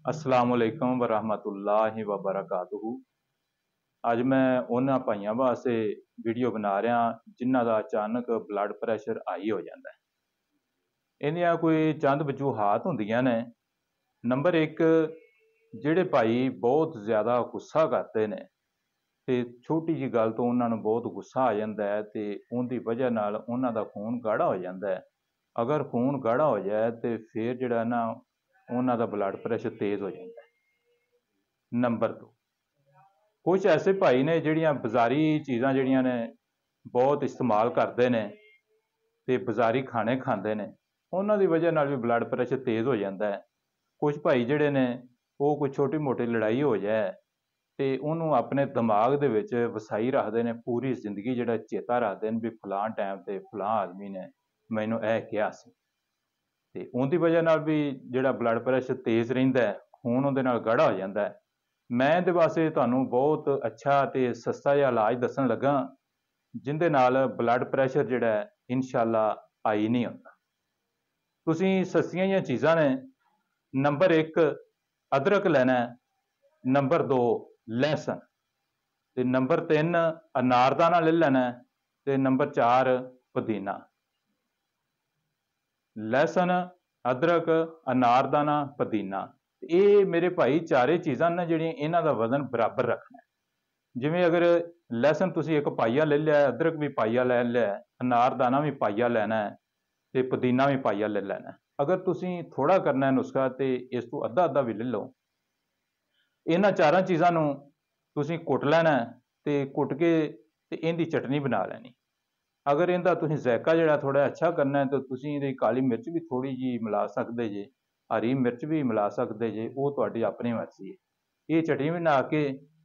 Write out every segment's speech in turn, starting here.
अस्सलामुअलैकुम वरहमतुल्लाहि वबरकातुहू। ਅੱਜ ਮੈਂ ਉਹਨਾਂ ਭਾਈਆਂ ਵਾਸਤੇ ਵੀਡੀਓ ਬਣਾ ਰਿਹਾ ਜਿਨ੍ਹਾਂ ਦਾ ਅਚਾਨਕ ਬਲੱਡ ਪ੍ਰੈਸ਼ਰ ਹਾਈ ਹੋ ਜਾਂਦਾ ਹੈ। ਇਹਦੀਆਂ ਕੋਈ ਚੰਦ ਵਜੂਹਾਤ ਹੁੰਦੀਆਂ ਨੇ। ਨੰਬਰ 1, ਜਿਹੜੇ ਭਾਈ ਬਹੁਤ ਜ਼ਿਆਦਾ ਗੁੱਸਾ ਕਰਦੇ ਨੇ ਤੇ ਛੋਟੀ ਜੀ ਗੱਲ ਤੋਂ ਉਹਨਾਂ ਨੂੰ ਬਹੁਤ ਗੁੱਸਾ ਆ ਜਾਂਦਾ ਹੈ ਤੇ ਉਹਦੀ ਵਜ੍ਹਾ ਨਾਲ ਉਹਨਾਂ ਦਾ ਖੂਨ ਗਾੜਾ ਹੋ ਜਾਂਦਾ ਹੈ। ਅਗਰ ਖੂਨ ਗਾੜਾ ਹੋ ਜਾਏ ਤੇ ਫਿਰ ਜਿਹੜਾ ਨਾ ਉਹਨਾਂ ਦਾ ਬਲੱਡ ਪ੍ਰੈਸ਼ਰ ਤੇਜ਼ ਹੋ ਜਾਂਦਾ ਹੈ। ਨੰਬਰ 2, ਕੁਝ ਐਸੇ ਭਾਈ ਨੇ ਜਿਹੜੀਆਂ ਬਾਜ਼ਾਰੀ ਚੀਜ਼ਾਂ ਜਿਹੜੀਆਂ ਨੇ ਬਹੁਤ ਇਸਤੇਮਾਲ ਕਰਦੇ ਨੇ ਤੇ ਬਾਜ਼ਾਰੀ ਖਾਣੇ ਖਾਂਦੇ ਨੇ, ਉਹਨਾਂ ਦੀ ਵਜ੍ਹਾ ਨਾਲ ਵੀ ਬਲੱਡ ਪ੍ਰੈਸ਼ਰ ਤੇਜ਼ ਹੋ ਜਾਂਦਾ ਹੈ। ਕੁਝ ਭਾਈ ਜਿਹੜੇ ਨੇ ਉਹ ਕੋਈ ਛੋਟੀ ਮੋਟੀ ਲੜਾਈ ਹੋ ਜਾਏ ਤੇ ਉਹਨੂੰ ਆਪਣੇ ਦਿਮਾਗ ਦੇ ਵਿੱਚ ਵਸਾਈ ਰੱਖਦੇ ਨੇ, ਪੂਰੀ ਜ਼ਿੰਦਗੀ ਜਿਹੜਾ ਚੇਤਾ ਰੱਖਦੇ ਨੇ ਵੀ ਫਲਾਣ ਟਾਈਮ ਤੇ ਫਲਾਣ ਆਦਮੀ ਨੇ ਮੈਨੂੰ ਇਹ ਕਿਹਾ ਸੀ, ਤੇ ਉਹਦੀ ਵਜ੍ਹਾ ਨਾਲ ਵੀ ਜਿਹੜਾ ਬਲੱਡ ਪ੍ਰੈਸ਼ਰ ਤੇਜ਼ ਰਹਿੰਦਾ ਹੈ, ਖੂਨ ਉਹਦੇ ਨਾਲ ਗਾੜਾ ਹੋ ਜਾਂਦਾ ਹੈ। ਮੈਂ ਇਹਦੇ ਵਾਸਤੇ ਤੁਹਾਨੂੰ ਬਹੁਤ ਅੱਛਾ ਤੇ ਸਸਤਾ ਜਿਹਾ ਇਲਾਜ ਦੱਸਣ ਲੱਗਾ ਜਿਹਦੇ ਨਾਲ ਬਲੱਡ ਪ੍ਰੈਸ਼ਰ ਜਿਹੜਾ ਹੈ ਇਨਸ਼ਾਅੱਲਾ ਹਾਈ ਨਹੀਂ ਹੁੰਦਾ। ਤੁਸੀਂ ਸਸਤੀਆਂ ਜਿਹੀਆਂ ਚੀਜ਼ਾਂ ਨੇ। ਨੰਬਰ 1 ਅਦਰਕ ਲੈਣਾ ਹੈ, ਨੰਬਰ 2 ਲਹਿਸਨ, ਤੇ ਨੰਬਰ 3 ਅਨਾਰਦਾਨਾ ਲੈ ਲੈਣਾ ਹੈ, ਤੇ ਨੰਬਰ 4 ਪੁਦੀਨਾ। ਲਹਿਸਨ, ਅਦਰਕ, ਅਨਾਰਦਾਨਾ, ਪੁਦੀਨਾ, ਇਹ ਮੇਰੇ ਭਾਈ ਚਾਰੇ ਚੀਜ਼ਾਂ ਨੇ ਜਿਹੜੀਆਂ ਇਹਨਾਂ ਦਾ ਵਜ਼ਨ ਬਰਾਬਰ ਰੱਖਣਾ ਹੈ। ਜਿਵੇਂ ਅਗਰ ਲਹਿਸਨ ਤੁਸੀਂ ਇੱਕ ਪਾਈਆ ਲੈ ਲਿਆ, ਅਦਰਕ ਵੀ ਪਾਈਆ ਲੈ ਲਿਆ, ਅਨਾਰਦਾਨਾ ਵੀ ਪਾਈਆ ਲੈਣਾ ਹੈ ਤੇ ਪੁਦੀਨਾ ਵੀ ਪਾਈਆ ਲੈ ਲੈਣਾ। ਅਗਰ ਤੁਸੀਂ ਥੋੜਾ ਕਰਨਾ ਹੈ ਨੁਸਖਾ ਤੇ ਇਸ ਤੋਂ ਅੱਧਾ ਅੱਧਾ ਵੀ ਲੈ ਲਓ। ਇਹਨਾਂ ਚਾਰਾਂ ਚੀਜ਼ਾਂ ਨੂੰ ਤੁਸੀਂ ਕੁੱਟ ਲੈਣਾ ਤੇ ਕੁੱਟ ਕੇ ਤੇ ਇਹਦੀ ਚਟਨੀ ਬਣਾ ਲੈਣੀ। ਅਗਰ ਇਹਦਾ ਤੁਸੀਂ ਜ਼ਾਇਕਾ ਜਿਹੜਾ ਥੋੜਾ ਅੱਛਾ ਕਰਨਾ ਹੈ ਤਾਂ ਤੁਸੀਂ ਇਹਦੀ ਕਾਲੀ ਮਿਰਚ ਵੀ ਥੋੜੀ ਜੀ ਮਿਲਾ ਸਕਦੇ ਜੇ, ਹਰੀ ਮਿਰਚ ਵੀ ਮਿਲਾ ਸਕਦੇ ਜੇ, ਉਹ ਤੁਹਾਡੀ ਆਪਣੀ ਮਰਜ਼ੀ ਹੈ। ਇਹ ਚਟਨੀ ਬਣਾ ਕੇ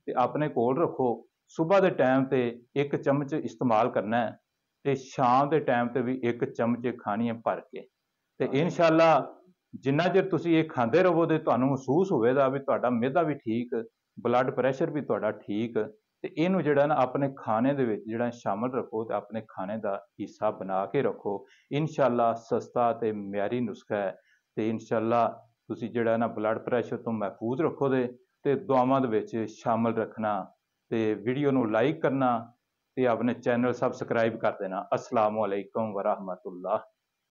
ਤੇ ਆਪਣੇ ਕੋਲ ਰੱਖੋ। ਸਵੇਰ ਦੇ ਟਾਈਮ ਤੇ 1 ਚਮਚ ਇਸਤੇਮਾਲ ਕਰਨਾ ਹੈ ਤੇ ਸ਼ਾਮ ਦੇ ਟਾਈਮ ਤੇ ਵੀ 1 ਚਮਚ ਖਾਣੀ ਹੈ ਭਰ ਕੇ। ਤੇ ਇਨਸ਼ਾਅੱਲਾ ਜਿੰਨਾ ਚਿਰ ਤੁਸੀਂ ਇਹ ਖਾਂਦੇ ਰਹੋਗੇ ਤੁਹਾਨੂੰ ਮਹਿਸੂਸ ਹੋਵੇਗਾ ਵੀ ਤੁਹਾਡਾ ਮਿਹਦਾ ਵੀ ਠੀਕ, ਬਲੱਡ ਪ੍ਰੈਸ਼ਰ ਵੀ ਤੁਹਾਡਾ ਠੀਕ। ਤੇ ਇਹਨੂੰ ਜਿਹੜਾ ਨਾ ਆਪਣੇ ਖਾਣੇ ਦੇ ਵਿੱਚ ਜਿਹੜਾ ਸ਼ਾਮਲ ਰੱਖੋ ਤੇ ਆਪਣੇ ਖਾਣੇ ਦਾ ਹਿੱਸਾ ਬਣਾ ਕੇ ਰੱਖੋ। ਇਨਸ਼ਾਅੱਲਾ ਸਸਤਾ ਤੇ ਮਿਆਰੀ ਨੁਸਖਾ ਹੈ ਤੇ ਇਨਸ਼ਾਅੱਲਾ ਤੁਸੀਂ ਜਿਹੜਾ ਨਾ ਬਲੱਡ ਪ੍ਰੈਸ਼ਰ ਤੋਂ ਮਹਿਫੂਜ਼ ਰੱਖੋਗੇ ਤੇ ਦੁਆਵਾਂ ਦੇ ਵਿੱਚ ਸ਼ਾਮਲ ਰੱਖਣਾ ਤੇ ਵੀਡੀਓ ਨੂੰ ਲਾਈਕ ਕਰਨਾ ਤੇ ਆਪਣੇ ਚੈਨਲ ਸਬਸਕ੍ਰਾਈਬ ਕਰ ਦੇਣਾ। अस्सलामु अलैकुम वरहमतुल्लाह।